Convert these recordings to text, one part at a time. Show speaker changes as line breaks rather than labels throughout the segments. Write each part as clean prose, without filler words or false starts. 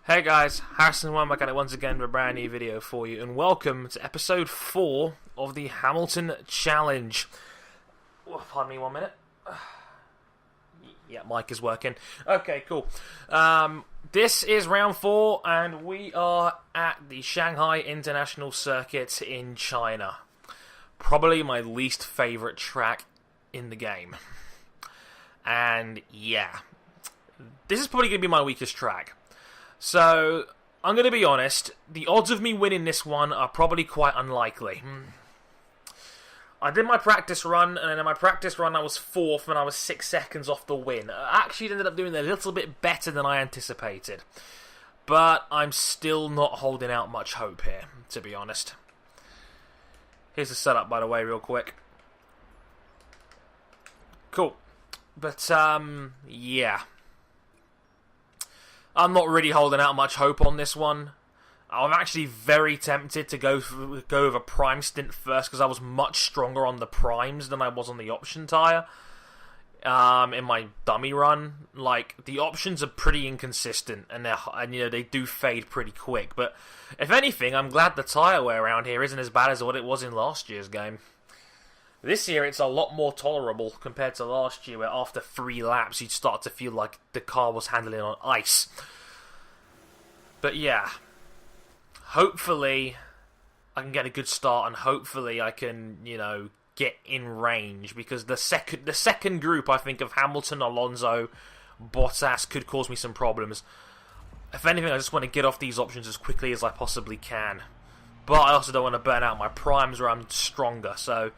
Hey guys, Harrison back at it once again with a brand new video for you, and welcome to episode 4 of the Hamilton Challenge. Oh, pardon me 1 minute. Yeah, mic is working. Okay, cool. This is round 4, and we are at the Shanghai International Circuit in China. Probably my least favourite track in the game. And yeah, this is probably going to be my weakest track. So, I'm going to be honest, the odds of me winning this one are probably quite unlikely. I did my practice run, and in my practice run I was 4th and I was 6 seconds off the win. I actually ended up doing a little bit better than I anticipated. But I'm still not holding out much hope here, to be honest. Here's the setup, by the way, real quick. Cool. But, yeah. I'm not really holding out much hope on this one. I'm actually very tempted to go with a prime stint first because I was much stronger on the primes than I was on the option tyre. In my dummy run, like the options are pretty inconsistent and they do fade pretty quick. But if anything, I'm glad the tyre wear around here isn't as bad as what it was in last year's game. This year it's a lot more tolerable compared to last year, where after 3 laps you'd start to feel like the car was handling on ice. But yeah, hopefully I can get a good start, and hopefully I can, get in range, because the second group, I think, of Hamilton, Alonso, Bottas could cause me some problems. If anything, I just want to get off these options as quickly as I possibly can. But I also don't want to burn out my primes where I'm stronger, so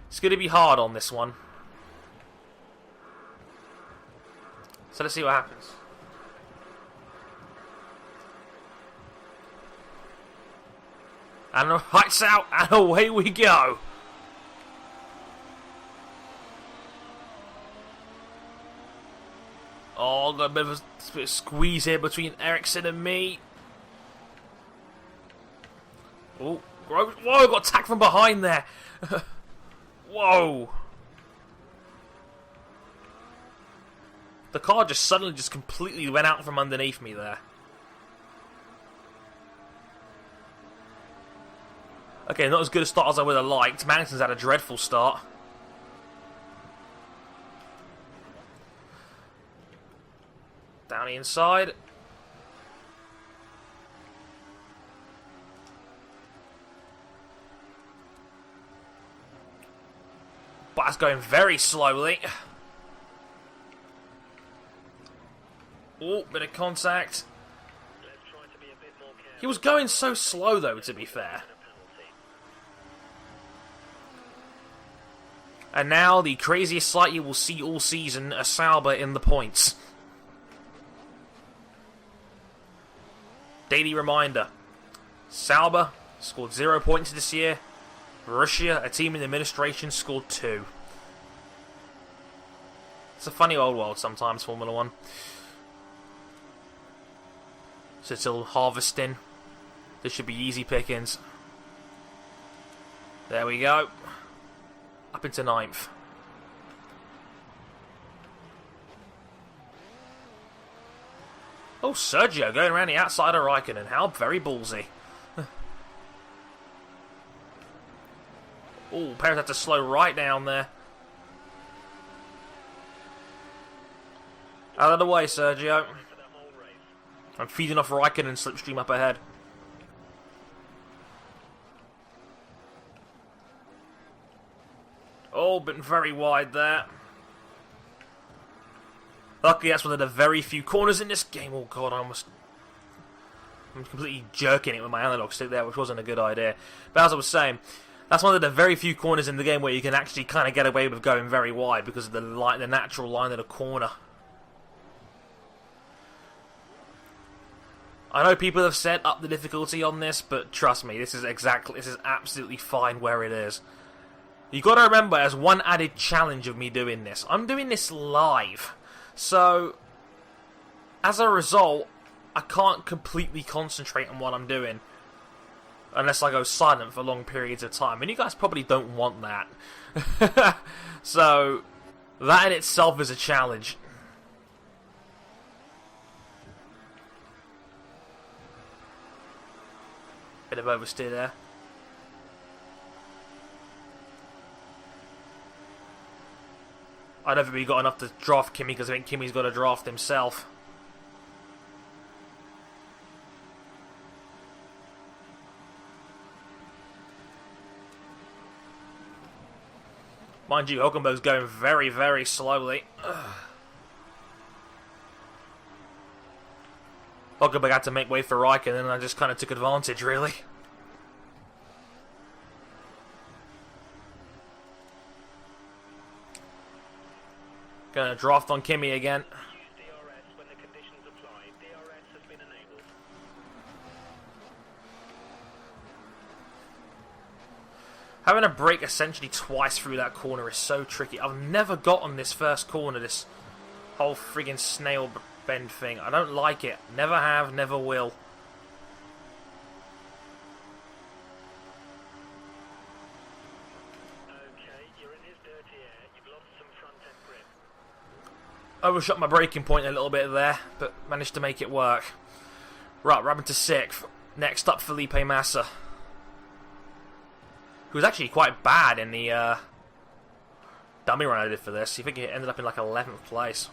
it's going to be hard on this one. So let's see what happens. And the lights out, and away we go. Oh, got a bit of a squeeze here between Ericsson and me. Oh, whoa, got attacked from behind there. Whoa. The car just suddenly completely went out from underneath me there. Okay, not as good a start as I would have liked. Magnusson's had a dreadful start. Down the inside. But that's going very slowly. Oh, bit of contact. He was going so slow though, to be fair. And now the craziest sight you will see all season, a Sauber in the points. Daily reminder. Sauber scored 0 points this year. Russia, a team in administration, scored 2. It's a funny old world sometimes, Formula 1. So till harvesting, this should be easy pickings. There we go. Up into 9th. Oh, Sergio going around the outside of Raikkonen. How very ballsy. Oh, Perez had to slow right down there. Out of the way, Sergio. I'm feeding off Raikkonen slipstream up ahead. Oh, been very wide there. Luckily, that's one of the very few corners in this game. Oh god, I'm completely jerking it with my analog stick there, which wasn't a good idea. But as I was saying, that's one of the very few corners in the game where you can actually kind of get away with going very wide because of the natural line of the corner. I know people have set up the difficulty on this, but trust me, this is absolutely fine where it is. You got to remember, there's one added challenge of me doing this. I'm doing this live. So, as a result, I can't completely concentrate on what I'm doing unless I go silent for long periods of time. And you guys probably don't want that. So, that in itself is a challenge. Bit of oversteer there. I don't think we got enough to draft Kimi because I think Kimi's got to draft himself. Mind you, Hulkenberg's going very, very slowly. Hulkenberg had to make way for Raikkonen, and I just kind of took advantage, really. Gonna draft on Kimi again. Having a brake essentially twice through that corner is so tricky. I've never got on this first corner, this whole friggin' snail bend thing. I don't like it. Never have, never will.
Okay, you're in his dirty air. You've lost some front end grip.
Overshot my braking point a little bit there, but managed to make it work. Right, we're up into 6th. Next up, Felipe Massa, who was actually quite bad in the dummy run I did for this. I think he ended up in like 11th place.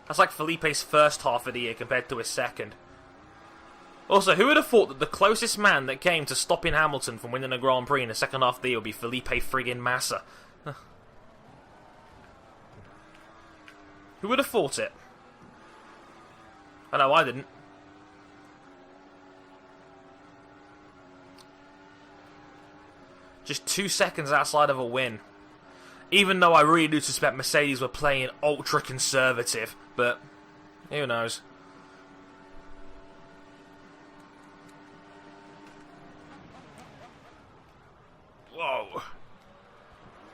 That's like Felipe's first half of the year compared to his second. Also, who would have thought that the closest man that came to stopping Hamilton from winning a Grand Prix in the second half of the year would be Felipe friggin' Massa? Who would have thought it? I know I didn't. Just 2 seconds outside of a win. Even though I really do suspect Mercedes were playing ultra conservative, but who knows? Whoa.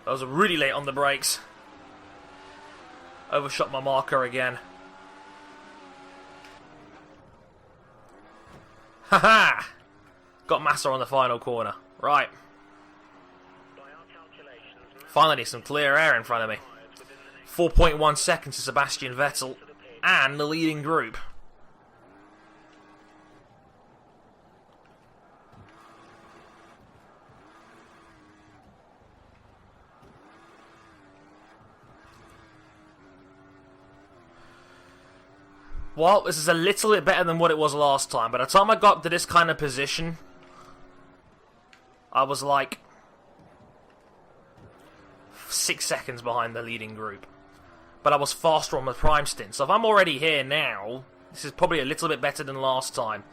I was really late on the brakes. Overshot my marker again. Haha! Got Massa on the final corner. Right. Finally, some clear air in front of me. 4.1 seconds to Sebastian Vettel and the leading group. Well, this is a little bit better than what it was last time. By the time I got to this kind of position, I was like 6 seconds behind the leading group. But I was faster on the prime stint. So if I'm already here now, this is probably a little bit better than last time.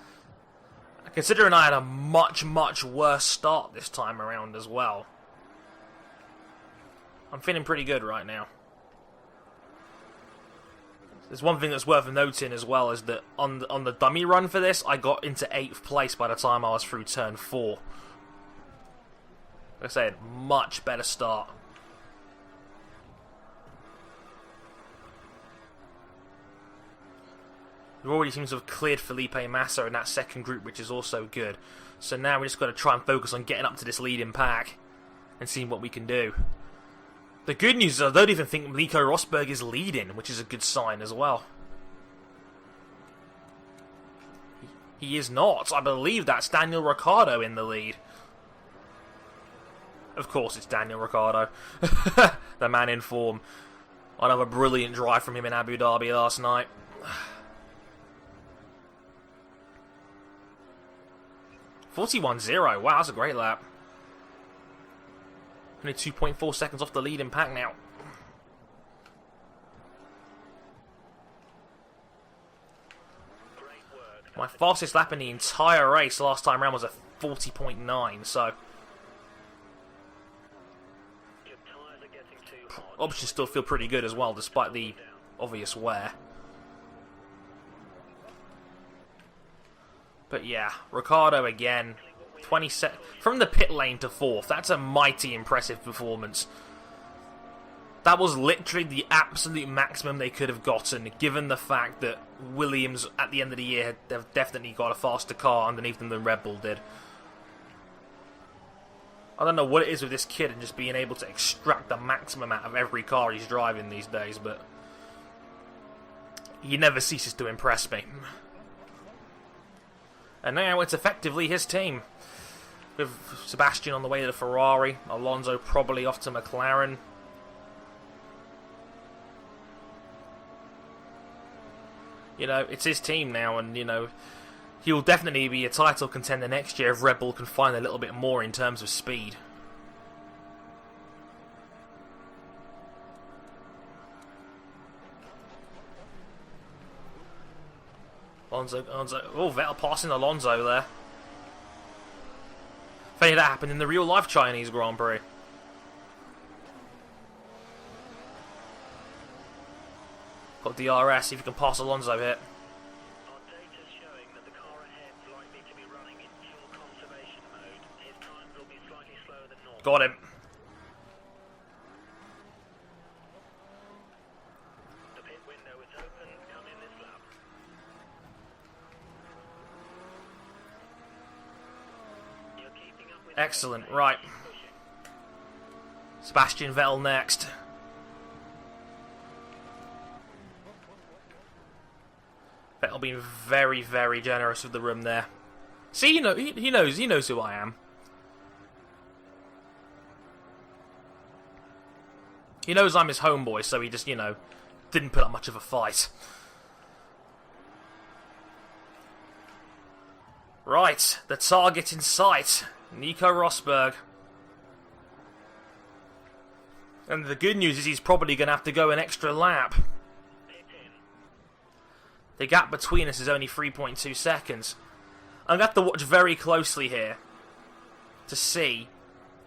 Considering I had a much, much worse start this time around as well. I'm feeling pretty good right now. There's one thing that's worth noting as well, is that on the dummy run for this, I got into 8th place by the time I was through turn 4. Like I said, much better start. We already seem to have cleared Felipe Massa in that second group, which is also good. So now we just got to try and focus on getting up to this leading pack and seeing what we can do. The good news is I don't even think Nico Rosberg is leading, which is a good sign as well. He is not. I believe that's Daniel Ricciardo in the lead. Of course it's Daniel Ricciardo. The man in form. Another brilliant drive from him in Abu Dhabi last night. 41.0. Wow, that's a great lap. Only 2.4 seconds off the leading pack now. My fastest lap in the entire race last time around was a 40.9, so options still feel pretty good as well, despite the obvious wear. But yeah, Ricciardo again. 20 from the pit lane to 4th. That's a mighty impressive performance. That was literally the absolute maximum they could have gotten, given the fact that Williams, at the end of the year, have definitely got a faster car underneath them than Red Bull did. I don't know what it is with this kid and just being able to extract the maximum out of every car he's driving these days, but he never ceases to impress me. And now it's effectively his team. With Sebastian on the way to the Ferrari, Alonso probably off to McLaren. You know, it's his team now, and, you know, he'll definitely be a title contender next year if Red Bull can find a little bit more in terms of speed. Alonso. Oh, Vettel passing Alonso there. If any of that happened in the real-life Chinese Grand Prix. Got DRS, see if you can pass Alonso here.
Our data's showing that the car ahead is likely to be running in fuel conservation mode. His times will be slightly slower than normal.
Got him.
The pit window is open. Come in this lap. You're keeping up with
Excellent, right. Sebastian Vettel next. Vettel being very, very generous with the room there. See, you know, he knows who I am. He knows I'm his homeboy, so he just, you know, didn't put up much of a fight. Right, the target in sight. Nico Rosberg. And the good news is he's probably going to have to go an extra lap. The gap between us is only 3.2 seconds. I'm going to have to watch very closely here to see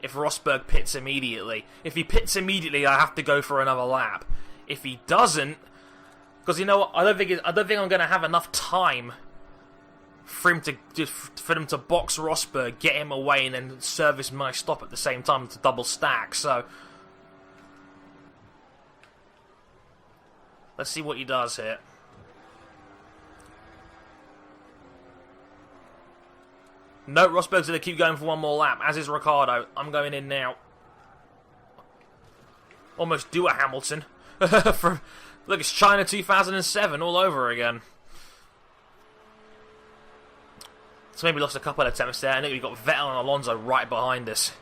if Rosberg pits immediately. If he pits immediately, I have to go for another lap. If he doesn't, because you know what, I don't think I'm going to have enough time for him to box Rosberg, get him away, and then service my stop at the same time to double stack. So let's see what he does here. No, Rosberg's going to keep going for one more lap, as is Ricciardo. I'm going in now. Almost do a Hamilton. Look, it's China 2007 all over again. So maybe lost a couple of attempts there. I think we've got Vettel and Alonso right behind us.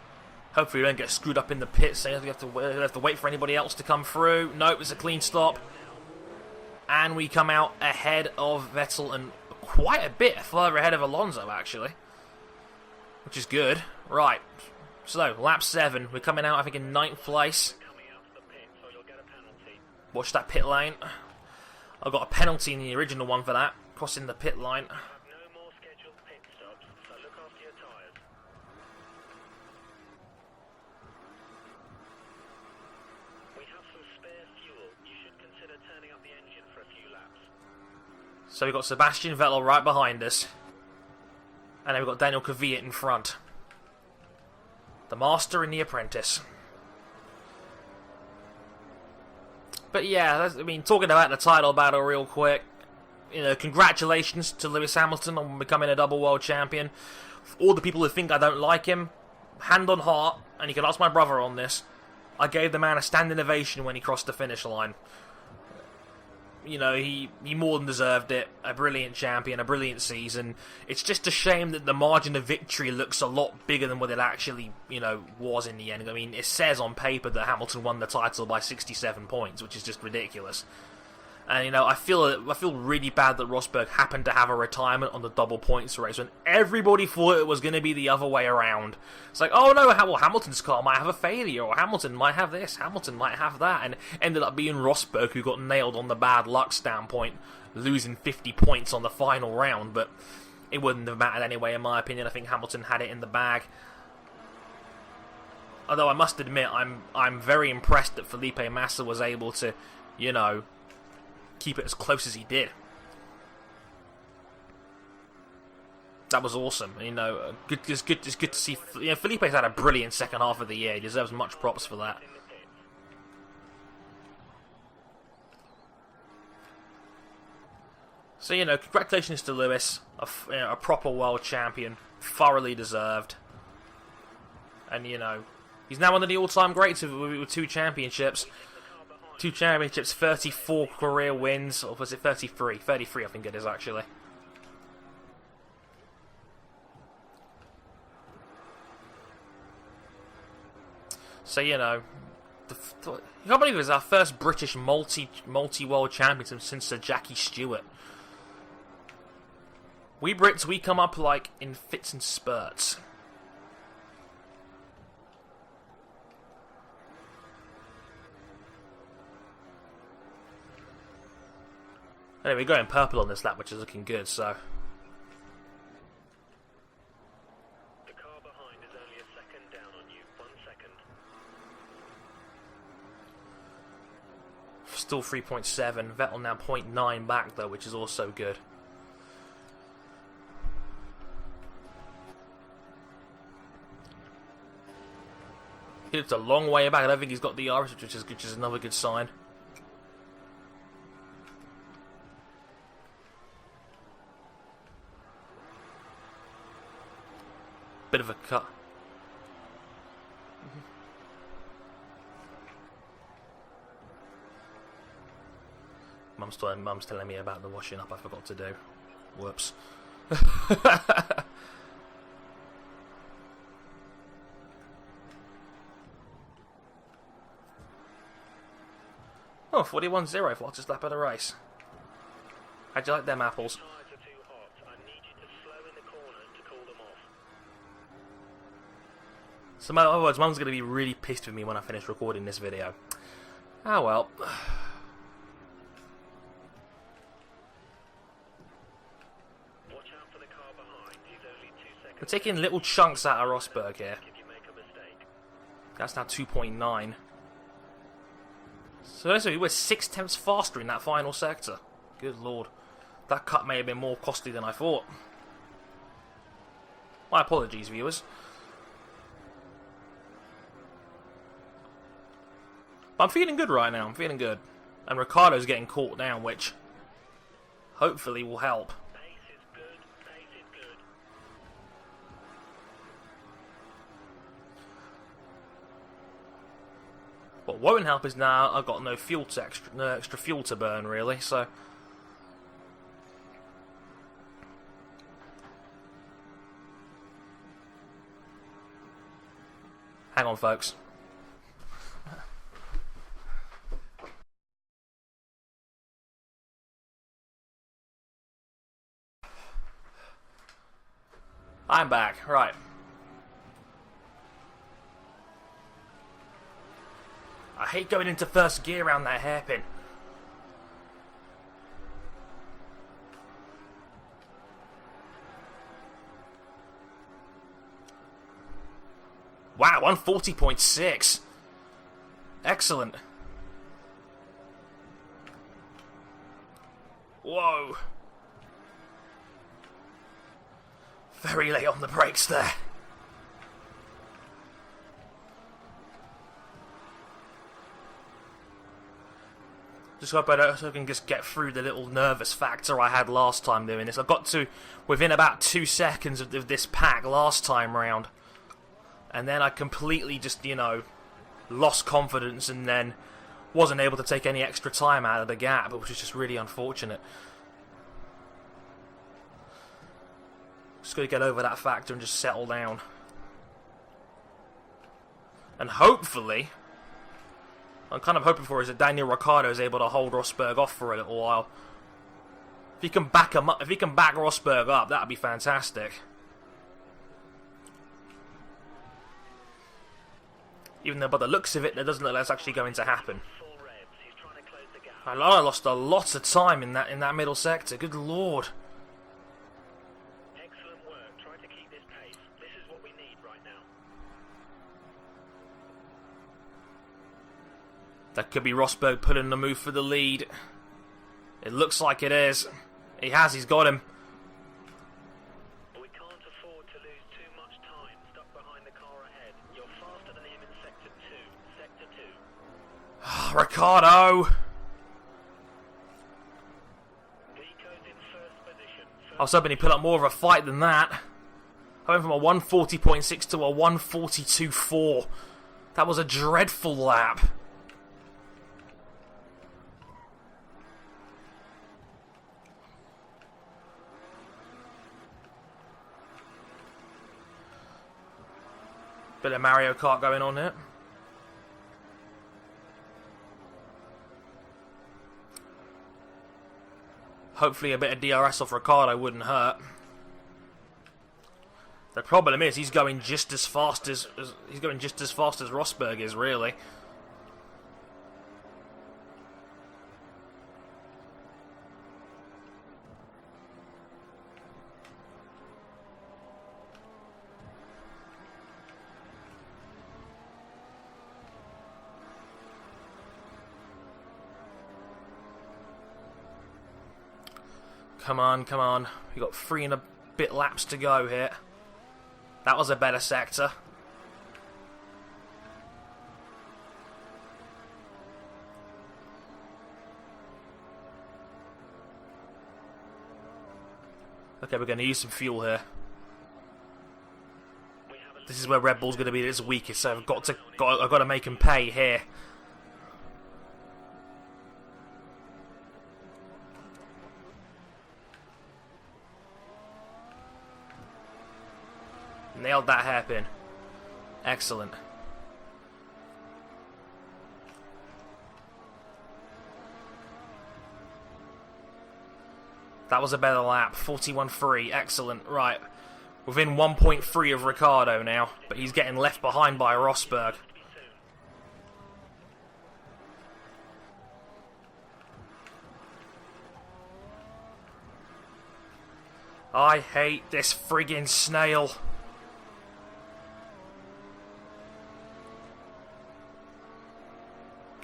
Hopefully we don't get screwed up in the pits. So we have to wait for anybody else to come through. Nope, it's a clean stop. And we come out ahead of Vettel and quite a bit further ahead of Alonso, actually. Which is good. Right. So, lap 7. We're coming out, I think, in 9th place. Watch that pit lane. I got a penalty in the original one for that. Crossing the pit line.
No more scheduled pit stops, so look after your tyres. We have some spare fuel. You should consider turning up the engine for a few laps.
So we've got Sebastian Vettel right behind us. And then we've got Daniel Kvyat in front. The master and the apprentice. But yeah, I mean, talking about the title battle real quick. You know, congratulations to Lewis Hamilton on becoming a double world champion. For all the people who think I don't like him, hand on heart, and you can ask my brother on this, I gave the man a standing ovation when he crossed the finish line. You know, he more than deserved it. A brilliant champion, a brilliant season. It's just a shame that the margin of victory looks a lot bigger than what it actually, you know, was in the end. I mean, it says on paper that Hamilton won the title by 67 points, which is just ridiculous. And, you know, I feel really bad that Rosberg happened to have a retirement on the double points race when everybody thought it was going to be the other way around. It's like, oh no, well, Hamilton's car might have a failure, or Hamilton might have this, Hamilton might have that, and ended up being Rosberg who got nailed on the bad luck standpoint, losing 50 points on the final round, but it wouldn't have mattered anyway, in my opinion. I think Hamilton had it in the bag. Although I must admit, I'm very impressed that Felipe Massa was able to, you know, keep it as close as he did. That was awesome. You know, it's good to see. You know, Felipe's had a brilliant second half of the year. He deserves much props for that. So, you know, congratulations to Lewis, a proper world champion, thoroughly deserved. And, you know, he's now one of the all-time greats with 2 championships. 2 championships, 34 career wins, or was it 33? 33, I think it is, actually. So, you know, I can't believe it was our first British multi-world champion since Sir Jackie Stewart. We Brits, we come up like in fits and spurts. Anyway, we're going purple on this lap, which is looking good, so...
The car behind is only a second down on you. 1 second.
Still 3.7. Vettel now 0.9 back, though, which is also good. He looked a long way back. I don't think he's got the DRS, which is another good sign. Bit of a cut. Mum's telling me about the washing up I forgot to do. Whoops. Oh, 41-0 fastest lap of the race. How'd you like them apples?
Tires are too hot. I need you to slow in the corners to cool them off.
So, in other words, Mum's going to be really pissed with me when I finish recording this video. Ah, well.
Watch out for the car behind. He's only 2 seconds.
We're taking little chunks out of Rosberg here.
If you make a mistake.
That's now 2.9. So basically, we're 0.6 faster in that final sector. Good lord. That cut may have been more costly than I thought. My apologies, viewers. But I'm feeling good right now. I'm feeling good. And Ricciardo's getting caught down, which hopefully will help.
Pace is good. Pace is good.
What won't help is now I've got no extra fuel to burn, really, so... Hang on, folks. I'm back, right. I hate going into first gear around that hairpin. Wow, 140.6. Excellent. Whoa. Very late on the brakes there. Just hope I can just get through the little nervous factor I had last time doing this. I got to within about 2 seconds of this pack last time round. And then I completely just, you know, lost confidence and then wasn't able to take any extra time out of the gap, which was just really unfortunate. Just got to get over that factor and just settle down. And hopefully, I'm kind of hoping for is that Daniel Ricciardo is able to hold Rosberg off for a little while. If he can back him up, if he can back Rosberg up, that'd be fantastic. Even though by the looks of it, it doesn't look like that's actually going to happen. I lost a lot of time in that middle sector. Good lord.
Excellent work. Try to keep this pace. This is what we need right now.
That could be Rosberg pulling the move for the lead. It looks like it is. He's got him.
We can't afford to lose too much time stuck behind the car ahead. You're faster than him in Sector 2. Sector 2.
Ricciardo!
Vico's in first position.
I was hoping he put up more of a fight than that. I went from a 140.6 to a 142.4. That was a dreadful lap. Bit of Mario Kart going on here. Hopefully a bit of DRS off Ricciardo wouldn't hurt. The problem is he's going just as fast as Rosberg is, really. Come on, come on. We've got 3 and a bit laps to go here. That was a better sector. Okay, we're going to use some fuel here. This is where Red Bull's going to be its weakest, so I've got to make them pay here. Nailed that hairpin. Excellent. That was a better lap. 41.3. Excellent. Right. Within 1.3 of Ricciardo now, but he's getting left behind by Rosberg. I hate this friggin' snail.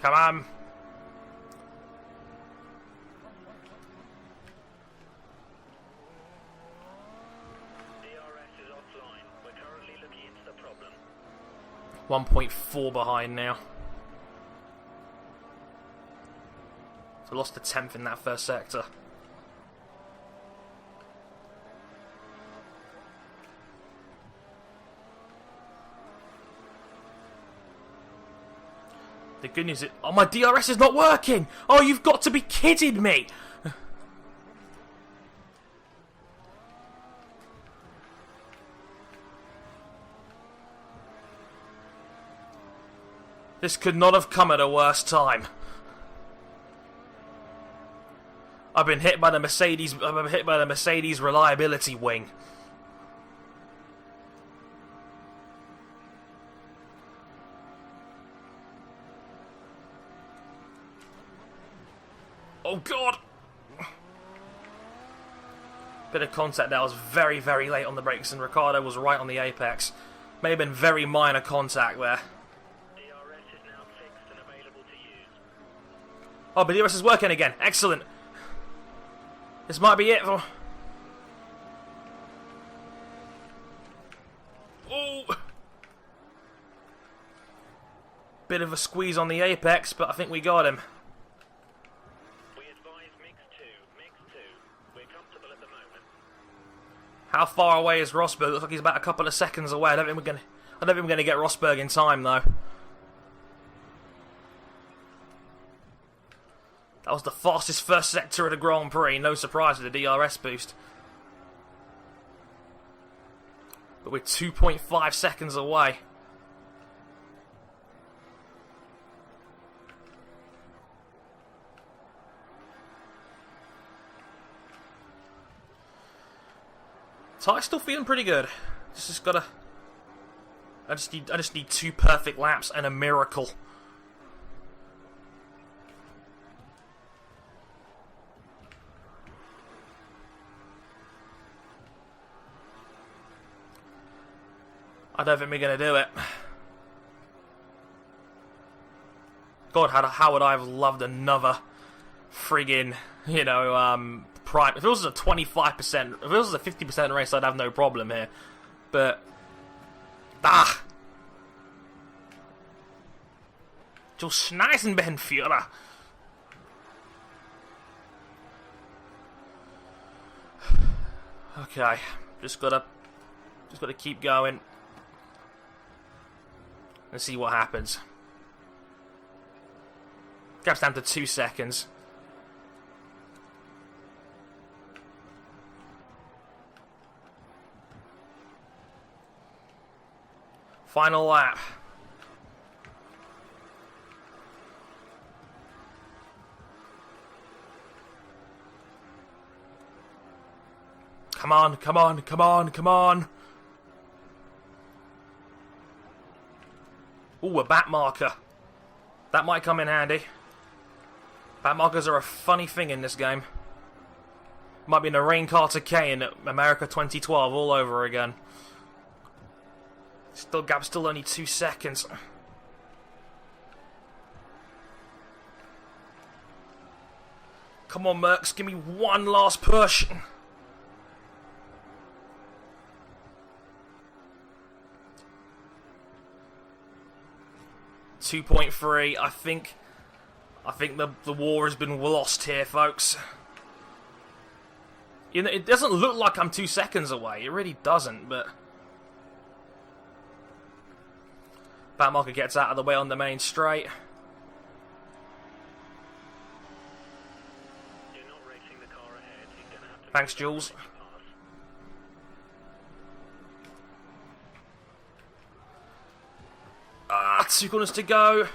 Come on.
DRS is offline. We're currently looking into the problem.
1.4 behind now. So lost a 10th in that first sector. The good news is... Oh, my DRS is not working! Oh, you've got to be kidding me! This could not have come at a worse time. I've been hit by the Mercedes reliability wing. Oh god! Bit of contact there. I was very, very late on the brakes and Ricciardo was right on the apex. May have been very minor contact there.
DRS is now fixed and available to use.
Oh, but DRS is working again. Excellent. This might be it for... Oh! Bit of a squeeze on the apex, but I think we got him. How far away is Rosberg? Looks like he's about a couple of seconds away. I don't think we're gonna get Rosberg in time though. That was the fastest first sector of the Grand Prix. No surprise with the DRS boost. But we're 2.5 seconds away. Tyre's still feeling pretty good. Just gotta. I just need 2 perfect laps and a miracle. I don't think we're gonna do it. God, how would I have loved another friggin', you know, prime. If it was a 25%, if it was a 50% race, I'd have no problem here. But Du Schneisenbehenführer. Okay, just gotta keep going and see what happens. Gap's down to 2 seconds. Final lap. Come on, come on, come on, come on. Ooh, a bat marker. That might come in handy. Bat markers are a funny thing in this game. Might be in a Rain Carter K in America 2012 all over again. Gap's still only 2 seconds. Come on, Mercs, give me one last push. 2.3. I think the war has been lost here, folks. You know, it doesn't look like I'm 2 seconds away. It really doesn't, but Batmarker gets out of the way on the main straight.
You're not racing the car ahead. He's gonna have to
Thanks, Jules. Ah, 2 corners to go.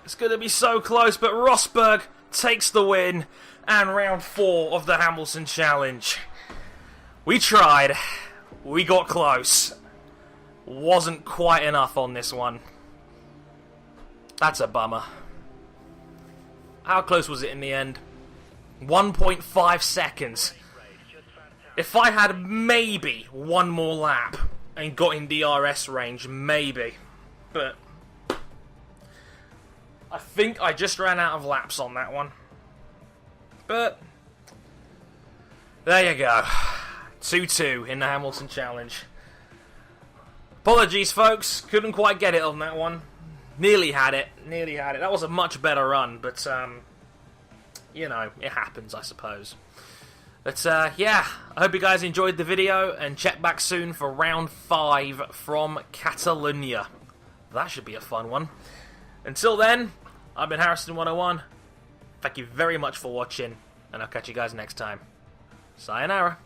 It's going to be so close, but Rosberg takes the win and round 4 of the Hamilton Challenge. We tried. We got close. Wasn't quite enough on this one. That's a bummer. How close was it in the end? 1.5 seconds. If I had maybe one more lap and got in DRS range, maybe. But I think I just ran out of laps on that one. But there you go. 2-2 in the Hamilton Challenge. Apologies, folks. Couldn't quite get it on that one. Nearly had it. Nearly had it. That was a much better run, but you know, it happens, I suppose. But yeah, I hope you guys enjoyed the video, and check back soon for round 5 from Catalonia. That should be a fun one. Until then, I've been Harrison101. Thank you very much for watching, and I'll catch you guys next time. Sayonara.